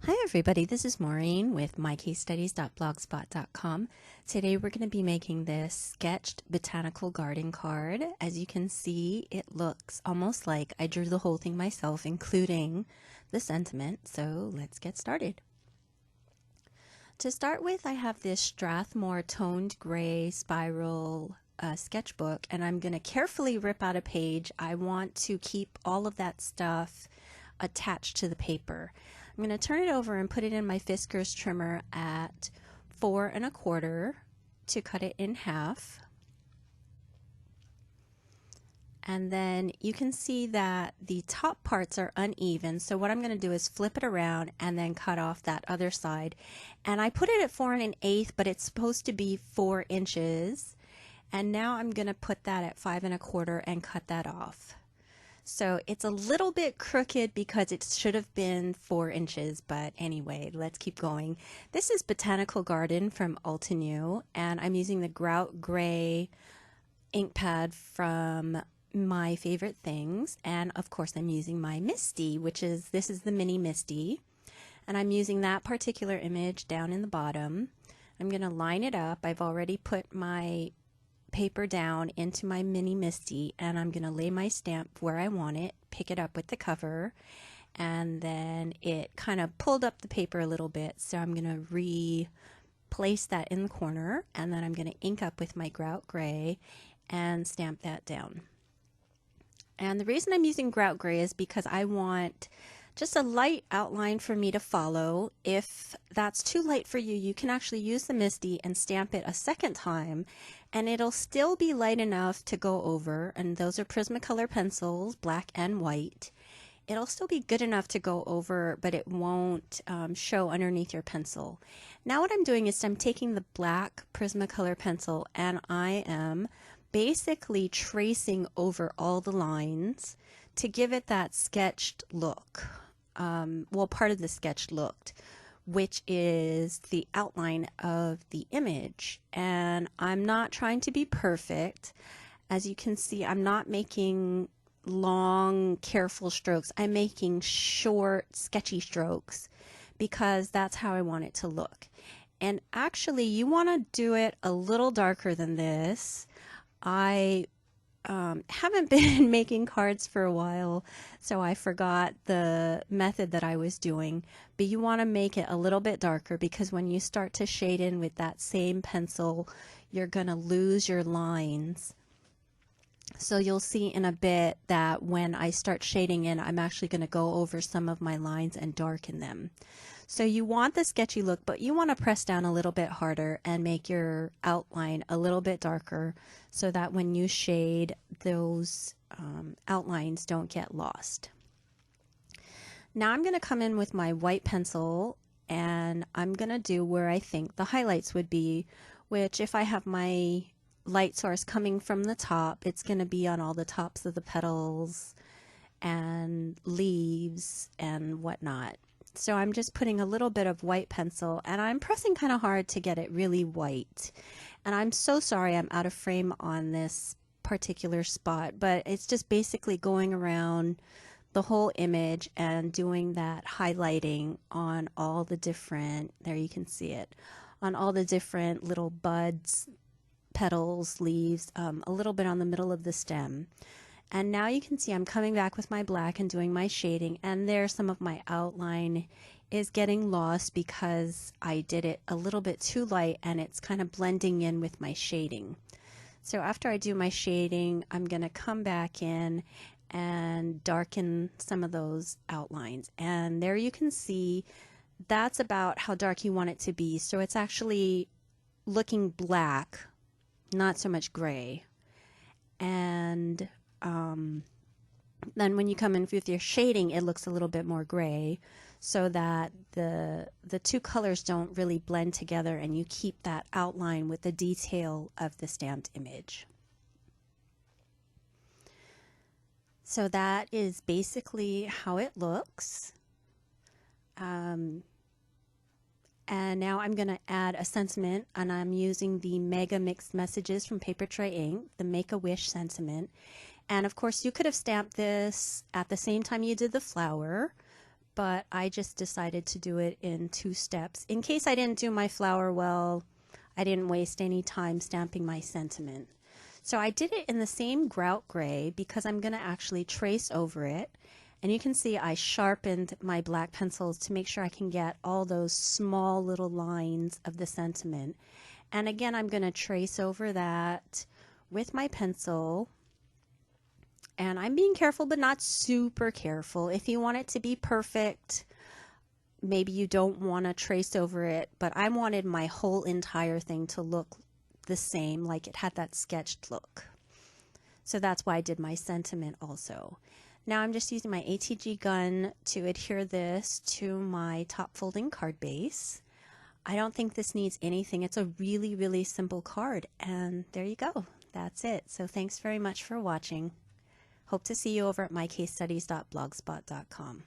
Hi everybody, this is Maureen with mycasestudies.blogspot.com. Today we're going to be making this sketched botanical garden card. As you can see, it looks almost like I drew the whole thing myself, including the sentiment, so let's get started. To start with, I have this Strathmore toned gray spiral sketchbook, and I'm going to carefully rip out a page. I want to keep all of that stuff attached to the paper. I'm going to turn it over and put it in my Fiskars trimmer at 4 1/4 to cut it in half. And then you can see that the top parts are uneven, so what I'm going to do is flip it around and then cut off that other side. And I put it at 4 1/8, but it's supposed to be 4 inches. And now I'm going to put that at 5 1/4 and cut that off. So it's a little bit crooked because it should have been 4 inches, but anyway, let's keep going. This is Botanical Garden from Altenew, and I'm using the Grout Gray ink pad from My Favorite Things, and of course I'm using my Misty, this is the Mini Misty, and I'm using that particular image down in the bottom. I'm going to line it up. I've already put my paper down into my Mini Misty, and I'm going to lay my stamp where I want it, pick it up with the cover, and then it kind of pulled up the paper a little bit, so I'm going to replace that in the corner, and then I'm going to ink up with my Grout Gray and stamp that down. And the reason I'm using Grout Gray is because I want just a light outline for me to follow. If that's too light for you, you can actually use the Misty and stamp it a second time, and it'll still be light enough to go over. And those are Prismacolor pencils, black and white. It'll still be good enough to go over, but it won't show underneath your pencil. Now what I'm doing is I'm taking the black Prismacolor pencil and I am basically tracing over all the lines to give it that sketched look. Well, part of the sketched look, which is the outline of the image. And I'm not trying to be perfect. As you can see, I'm not making long, careful strokes. I'm making short, sketchy strokes because that's how I want it to look. And actually, you want to do it a little darker than this. I haven't been making cards for a while, so I forgot the method that I was doing, but you want to make it a little bit darker because when you start to shade in with that same pencil, you're going to lose your lines. So you'll see in a bit that when I start shading in, I'm actually going to go over some of my lines and darken them. So you want the sketchy look, but you want to press down a little bit harder and make your outline a little bit darker so that when you shade, those outlines don't get lost. Now I'm going to come in with my white pencil and I'm going to do where I think the highlights would be, which if I have my light source coming from the top, it's going to be on all the tops of the petals and leaves and whatnot. So I'm just putting a little bit of white pencil and I'm pressing kind of hard to get it really white. And I'm so sorry I'm out of frame on this particular spot, but it's just basically going around the whole image and doing that highlighting on all the different, there you can see it, on all the different little buds, petals, leaves, a little bit on the middle of the stem. And now you can see I'm coming back with my black and doing my shading, and there some of my outline is getting lost because I did it a little bit too light and it's kind of blending in with my shading. So after I do my shading, I'm going to come back in and darken some of those outlines. And there you can see that's about how dark you want it to be. So it's actually looking black, not so much gray. And then when you come in with your shading, it looks a little bit more gray so that the two colors don't really blend together and you keep that outline with the detail of the stamped image. So that is basically how it looks. And now I'm going to add a sentiment, and I'm using the Mega Mixed Messages from Paper Tray Ink, the Make-A-Wish sentiment. And of course you could have stamped this at the same time you did the flower, but I just decided to do it in 2 steps. In case I didn't do my flower well, I didn't waste any time stamping my sentiment. So I did it in the same grout gray because I'm going to actually trace over it. And you can see I sharpened my black pencils to make sure I can get all those small little lines of the sentiment. And again, I'm going to trace over that with my pencil. And I'm being careful, but not super careful. If you want it to be perfect, maybe you don't want to trace over it, but I wanted my whole entire thing to look the same, like it had that sketched look. So that's why I did my sentiment also. Now I'm just using my ATG gun to adhere this to my top folding card base. I don't think this needs anything. It's a really, really simple card. And there you go. That's it. So thanks very much for watching. Hope to see you over at mycasestudies.blogspot.com.